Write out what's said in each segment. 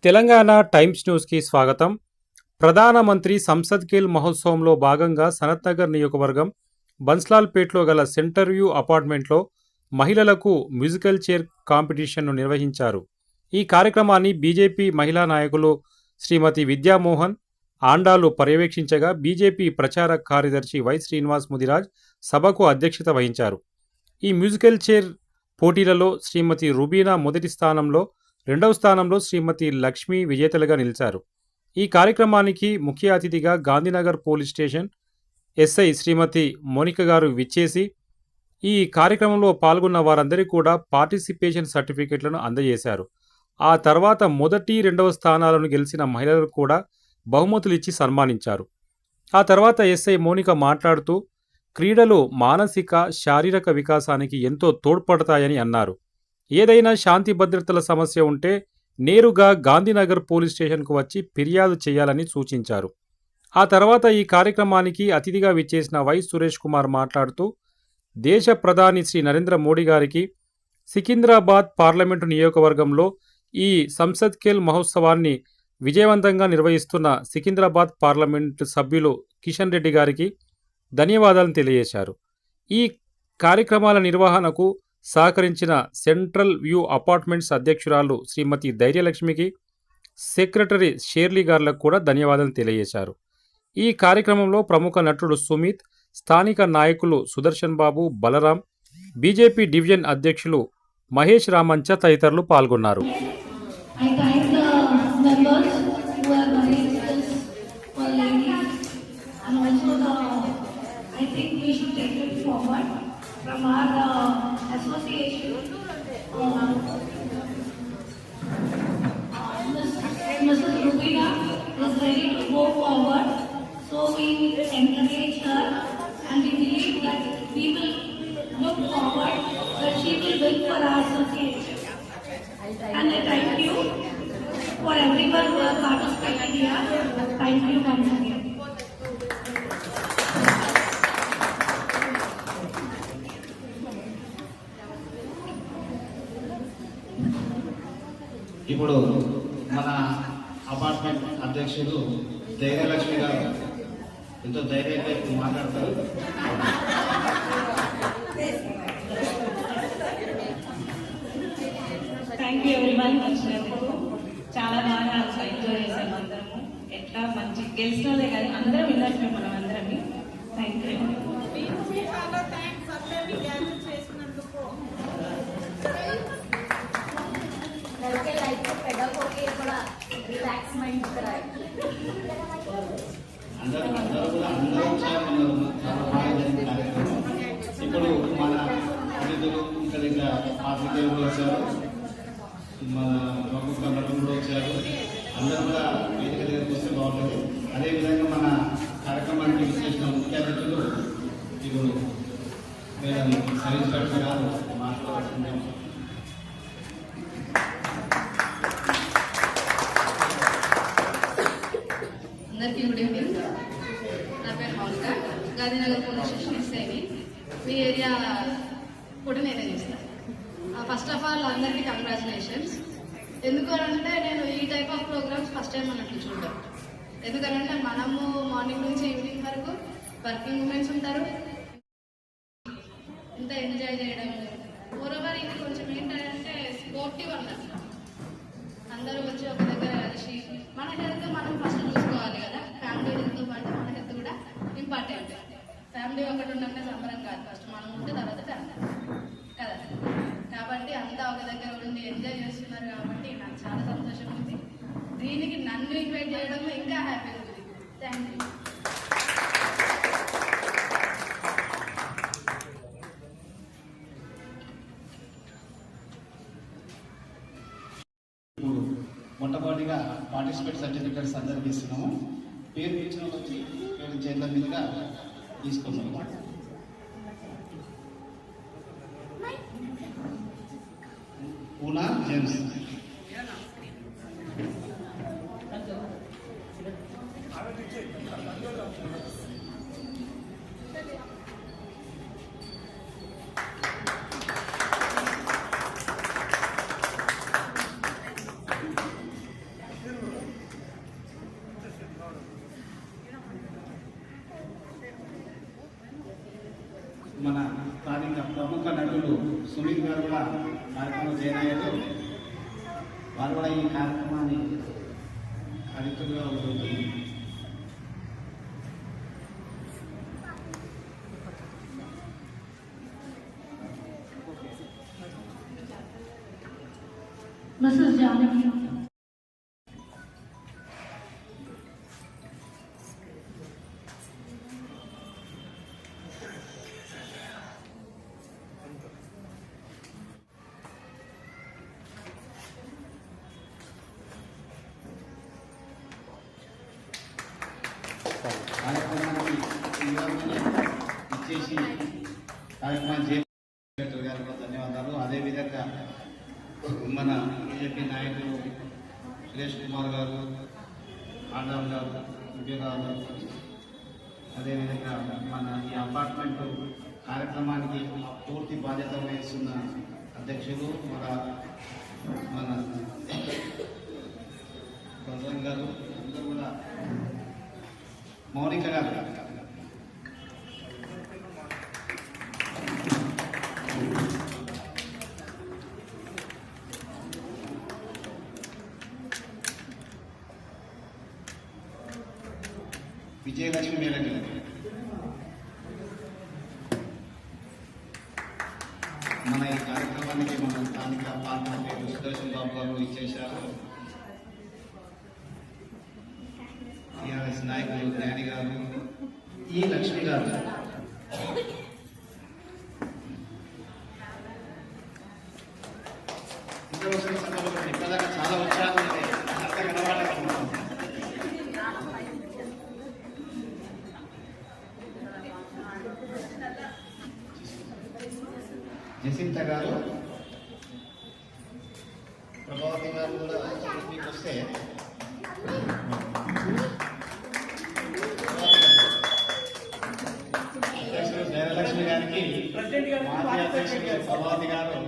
Telangana times న్యూస్కి స్వాగతం. ప్రధానమంత్రి సంసద్ ఖేల్ మహోత్సవంలో భాగంగా సనత్ నగర్ నియోజకవర్గం బన్స్లాల్పేట్లో గల సెంటర్ వ్యూ అపార్ట్మెంట్లో మహిళలకు మ్యూజికల్ చైర్ కాంపిటీషన్ను నిర్వహించారు. ఈ కార్యక్రమాన్ని బీజేపీ మహిళా నాయకులు శ్రీమతి విద్యామోహన్ ఆండాలు పర్యవేక్షించగా బీజేపీ ప్రచార కార్యదర్శి వై శ్రీనివాస్ ముదిరాజ్ సభకు అధ్యక్షత వహించారు. ఈ మ్యూజికల్ చైర్ పోటీలలో శ్రీమతి రుబీనా మొదటి స్థానంలో, రెండవ స్థానంలో శ్రీమతి లక్ష్మి విజేతలుగా నిలిచారు. ఈ కార్యక్రమానికి ముఖ్య అతిథిగా గాంధీనగర్ పోలీస్ స్టేషన్ ఎస్ఐ శ్రీమతి మోనిక గారు విచ్చేసి ఈ కార్యక్రమంలో పాల్గొన్న వారందరికీ కూడా పార్టిసిపేషన్ సర్టిఫికెట్లను అందజేశారు. ఆ తర్వాత మొదటి, రెండవ స్థానాలను గెలిచిన మహిళలకు కూడా బహుమతులు ఇచ్చి సన్మానించారు. ఆ తర్వాత ఎస్ఐ మోనిక మాట్లాడుతూ క్రీడలు మానసిక, శారీరక వికాసానికి ఎంతో తోడ్పడతాయని అన్నారు. ఏదైనా శాంతి భద్రతల సమస్య ఉంటే నేరుగా గాంధీనగర్ పోలీస్ స్టేషన్కు వచ్చి ఫిర్యాదు చేయాలని సూచించారు. ఆ తర్వాత ఈ కార్యక్రమానికి అతిథిగా విచ్చేసిన వై సురేష్ కుమార్ మాట్లాడుతూ దేశ ప్రధాని శ్రీ నరేంద్ర మోడీ గారికి సికింద్రాబాద్ పార్లమెంటు నియోజకవర్గంలో ఈ సంసద్ ఖేల్ మహోత్సవాన్ని విజయవంతంగా నిర్వహిస్తున్న సికింద్రాబాద్ పార్లమెంటు సభ్యులు కిషన్ రెడ్డి గారికి ధన్యవాదాలను తెలియజేశారు. ఈ కార్యక్రమాల నిర్వహణకు సహకరించిన సెంట్రల్ వ్యూ అపార్ట్మెంట్స్ అధ్యక్షురాలు శ్రీమతి ధైర్యలక్ష్మికి, సెక్రటరీ షేర్లీ గారులకు కూడా ధన్యవాదాలు తెలియజేశారు. ఈ కార్యక్రమంలో ప్రముఖ నటుడు సుమిత్, స్థానిక నాయకులు సుదర్శన్ బాబు, బలరాం, బీజేపీ డివిజన్ అధ్యక్షులు మహేష్ రామంచ తదితరులు పాల్గొన్నారు. From our association, Mrs. Rubina is ready to go forward, so we encourage her and we believe that we will look forward that she will win for our association. And I thank you for everyone who has participated here. Thank you once again. ఇప్పుడు మన apartment అధ్యక్షులు ధైర్యలక్ష్మి గారు ఎంతో ధైర్యంగా ఇప్పుడు మాట్లాడతారు. Thank you everyone వచ్చినందుకు. చాలా బాగా ఎంజాయ్ చేసాము అందరము. ఎట్లా మంచి గెలిచినదే కానీ అందరం విన్నట్టు మనం అందరం. Thank you. ఇప్పుడు మన అతిథులు ఇక్కడ పాత్రికేయులు వచ్చారు, మన ప్రముఖ నటులు కూడా వచ్చారు. అందరూ కూడా వేదిక దగ్గరికి వస్తే బాగుంటుంది. అదేవిధంగా మన కార్యక్రమానికి విచ్చేసిన ముఖ్య అతిథులు ఇప్పుడు మేడం సరీష్ కట్ట గారు మాట్లాడుతున్నాం. అందరికీ గుడ్ ఈవినింగ్. నా పేరు మౌనిక, గాంధీనగర్ పోలీస్ స్టేషన్ ఎస్ఐని. మీ ఏరియా కూడా నేనే చేస్తాను. ఫస్ట్ ఆఫ్ ఆల్ అందరికీ కంగ్రాచులేషన్స్. ఎందుకంటే నేను ఈ type of programs first time అన్నట్లు చూడడం. ఎందుకంటే మనము మార్నింగ్ నుంచి ఈవినింగ్ వరకు వర్కింగ్ ఉమెన్స్ ఉంటారు, ఇంత ఎంజాయ్ చేయడం. మోరోవర్ ఇది కొంచెం ఏంటంటే స్పోర్టివ్ అన్నట్టు అందరూ వచ్చి ఒక దగ్గర కలిసి మన హెల్త్ మనం ఫస్ట్ చూసుకోవాలి కదా. ఫ్యామిలీ హెల్త్తో పాటు మన హెల్త్ కూడా ఇంపార్టెంట్. ఫ్యామిలీ ఒకటి ఉంటే సంబరం కాదు, ఫస్ట్ మనం ఉంటే తర్వాత ఫ్యామిలీ కదా. కాబట్టి అంతా ఒక దగ్గర ఉండి ఎంజాయ్ చేస్తున్నారు కాబట్టి నాకు చాలా సంతోషం ఉంది. దీనికి నన్ను ఇన్వైట్ చేయడం ఇంకా హ్యాపీగా ఉంది. Thank you. మొట్టమొదటిగా పార్టిసిపేట్ సర్టిఫికేట్స్ అందరికి ఇస్తున్నాము. పేరు ఇచ్చిన వచ్చి పేరు చేతుల మీదుగా తీసుకున్నాము. పూనా జేమ్స్, మన స్థానిక ప్రముఖ నటులు సునీల్ గారు కూడా కార్యక్రమం జాయిన్ అయ్యారు. వారు కూడా ఈ కార్యక్రమాన్ని అతిథులుగా ఉంటుంది. Mrs. Janaki. కార్యక్రమానికి ఇచ్చేసి కార్యక్రమాన్ని చేపట్టారు గారు ధన్యవాదాలు. అదేవిధంగా మన బీజేపీ నాయకులు సురేష్ కుమార్ గారు, ఆండాల్ గారు, ఉద్యోగాలు, అదేవిధంగా మన ఈ అపార్ట్మెంట్ కార్యక్రమానికి పూర్తి బాధ్యత వహిస్తున్న అధ్యక్షులు మన బలరాం గారు, అందరూ కూడా మౌనిక గారు, విజయలక్ష్మి మేడం గారు, మన ఈ కార్యక్రమానికి మన స్థానిక పార్లమెంట్ సుదర్శన్ బాబు గారు ఇచ్చేశారు. టీఆర్ఎస్ నాయకులు జ్ఞాని గారు, ఈ లక్ష్మి గారు, ఇప్పటిదాకా చాలా ఉత్సాహం ఉంది. అర్థం కనబడకుండా జసింత గారు, ప్రభావతి గారు కూడా మీకు వస్తే అధ్యక్షుడు జయలక్ష్మి గారికి మాజీ అధ్యక్షుడు ప్రభావతి గారు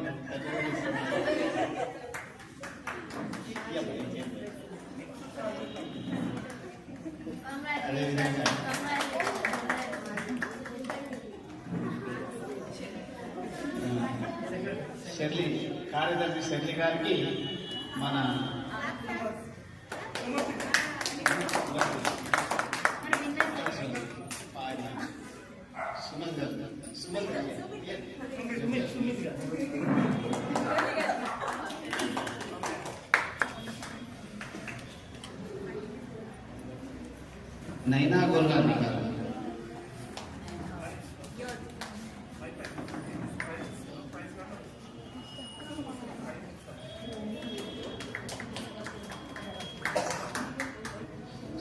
అదేవిధంగా షెర్లీ కార్యదర్శి షెర్లీ గారికి మన సుమన్ గారు నైనా గోల్గాని గారు,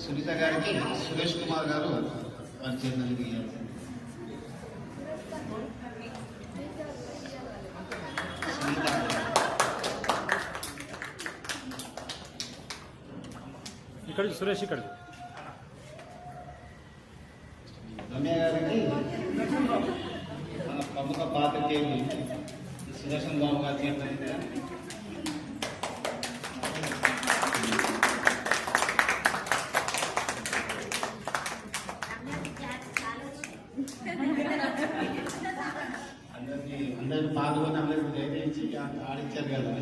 సునీత గారికి సురేష్ కుమార్ గారు వారి చేతులు దిగారు. ఇక్కడ సురేష్ ఇక్కడ రమ్య గారికి మన ప్రముఖ పాత్రికేయులు సుదర్శన్ బాబు గారి చేతులు దిగారు. అందరూ పాల్గొని అందరూ దయచేసి ఆడించారు కదా.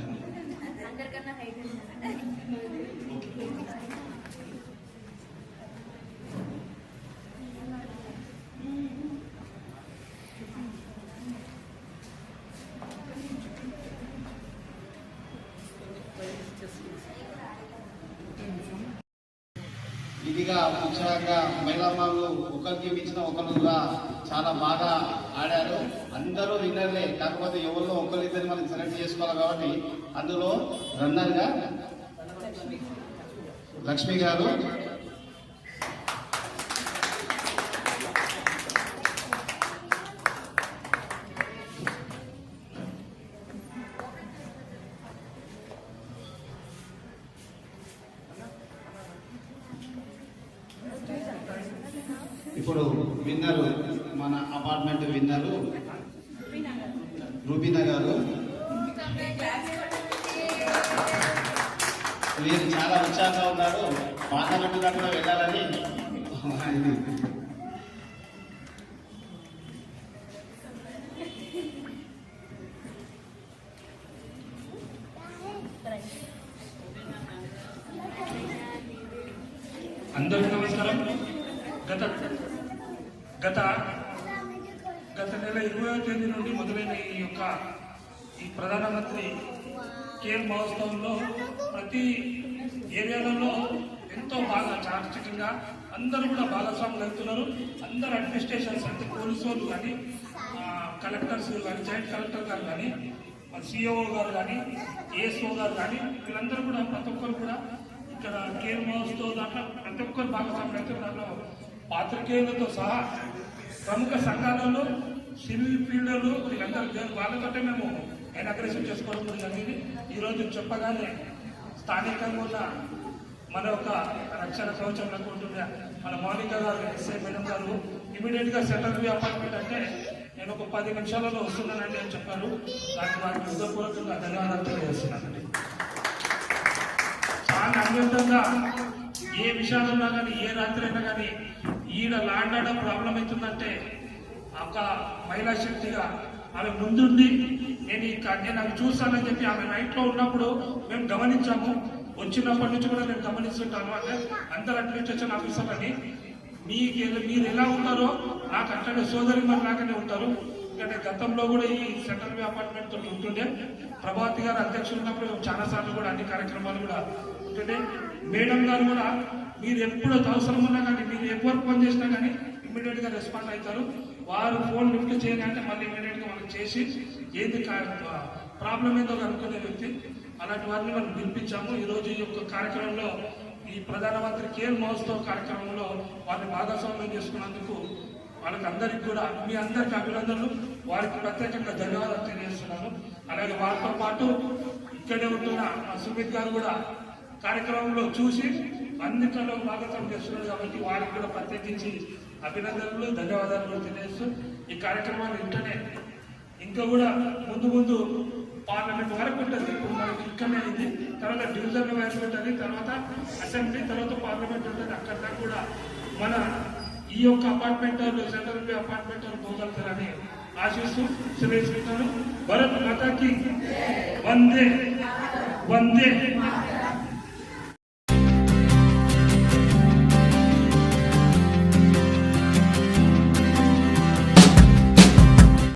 ఇదిగా ఉత్సాహంగా మహిళామాలు ఒకరికి మించిన ఒకరుగా చాలా బాగా ఆడారు. అందరూ విన్నర్లే, కాకపోతే ఎవరిలో ఒకరిద్దరు మనం సెలెక్ట్ చేసుకోవాలి కాబట్టి అందులో రన్నర్గా లక్ష్మి గారు, ఇప్పుడు విన్నరు మన అపార్ట్మెంట్ విన్నరు రూబీనా గారు. వీరు చాలా ఉత్సాహంగా ఉన్నారు. పార్లమెంట్ దాకా వెళ్ళాలని అందరికీ నమస్కారం. గత నెల 20వ తేదీ నుండి మొదలైన ఈ ప్రధానమంత్రి కేర్ మహోత్సవంలో ప్రతి ఏరియాలలో ఎంతో బాగా చాకచక్యంగా అందరూ కూడా భాగస్వాములు అవుతున్నారు. అందరు అడ్మినిస్ట్రేషన్స్ అంటే పోలీసు వాళ్ళు కానీ, కలెక్టర్స్ కానీ, జాయింట్ కలెక్టర్ గారు కానీ, సిఓ గారు కానీ, ఏఎస్ఓ గారు కానీ, వీళ్ళందరూ కూడా ప్రతి ఒక్కరు కూడా ఇక్కడ కేర్ మహోత్సవం దాంట్లో ప్రతి ఒక్కరు భాగస్వాములు అయితే దాంట్లో పాత్రికేయులతో సహా ప్రముఖ సంఘాలలో సివిల్ ఫీల్డర్లు వీళ్ళందరూ వాళ్ళతోటే మేము ఇనాగ్రేషన్ చేసుకోవడం జరిగింది. ఈరోజు చెప్పగానే స్థానికంగా ఉన్న మన ఒక రక్షణ కవచం అనుకుంటున్న మన మౌనిక గారు, ఎస్ఐ మేడం గారు ఇమీడియట్గా సెంట్రల్ వ్యూ అపార్ట్మెంట్ అంటే నేను ఒక 10 నిమిషాలలో వస్తున్నానండి అని చెప్పారు. దానికి వారికి హృదయపూర్వకంగా ధన్యవాదాలు తెలియజేస్తున్నానండి. చాలా అన్వేషంగా ఏ విషయాలున్నా కానీ, ఏ రాత్రి అయినా కానీ ఈడ ల్యాండ్ ఆర్డర్ ప్రాబ్లం అవుతుందంటే ఒక మహిళా శక్తిగా ఆమె ముందుండి నేను అవి చూస్తానని చెప్పి ఆమె నైట్లో ఉన్నప్పుడు మేము గమనించాము. వచ్చినప్పటి నుంచి కూడా నేను గమనిస్తుంటాను. అంటే అందరు అడ్మినిస్ట్రేషన్ ఆఫీసర్లని మీరు ఎలా ఉన్నారో నాకు అట్లనే సోదరి మరి లాగానే ఉంటారు. ఎందుకంటే గతంలో కూడా ఈ సెంట్రల్ వ్యూ అపార్ట్మెంట్ తోటి ఉంటుండే. ప్రభావతి గారు అధ్యక్షులు ఉన్నప్పుడు చాలా సార్లు కూడా అన్ని కార్యక్రమాలు కూడా ఉంటుండే. మేడం గారు కూడా మీరు ఎప్పుడు అవసరం ఉన్నా కానీ, మీరు ఎవరు ఫోన్ చేసినా కానీ ఇమ్మీడియట్గా రెస్పాండ్ అవుతారు. వారు ఫోన్ లిఫ్ట్ చేయాలంటే మళ్ళీ ఇమ్మీడియట్గా మనకు చేసి ఏది ప్రాబ్లం ఏందో కనుక్కునే వ్యక్తి. అలాంటి వారిని మనం పిలిపించాము. ఈరోజు ఈ యొక్క కార్యక్రమంలో ఈ ప్రధానమంత్రి కేర్ మహోత్సవ్ కార్యక్రమంలో వారిని భాగస్వామ్యం చేసుకున్నందుకు వాళ్ళకి అందరికీ కూడా మీ అందరికీ అభినందనలు. వారికి ప్రత్యేకంగా ధన్యవాదాలు తెలియజేస్తున్నాను. అలాగే వారితో పాటు ఇక్కడే ఉంటున్న సుమిత్ గారు కూడా కార్యక్రమంలో చూసి అన్నింటిలో భాగస్వామ్యం చేస్తున్నారు కాబట్టి వారికి కూడా ప్రత్యేకించి అభినందనలు, ధన్యవాదాలు తెలియజేస్తూ ఈ కార్యక్రమాన్ని ఇంకా కూడా ముందు పార్లమెంట్ వరకు ఉంటుంది. ఇప్పుడు మనకి ఇక్కడనే అయింది, తర్వాత డివిజన్ వరకు ఉంటుంది, తర్వాత అసెంబ్లీ, తర్వాత పార్లమెంట్ ఉంటుంది. అక్కడ దాకా కూడా మన ఈ యొక్క అపార్ట్మెంట్ సెంట్రల్ అపార్ట్మెంట్ పోగలుగుతారని ఆశిస్తూ సెలవు. భారత్ మాతాకి వందే వందే.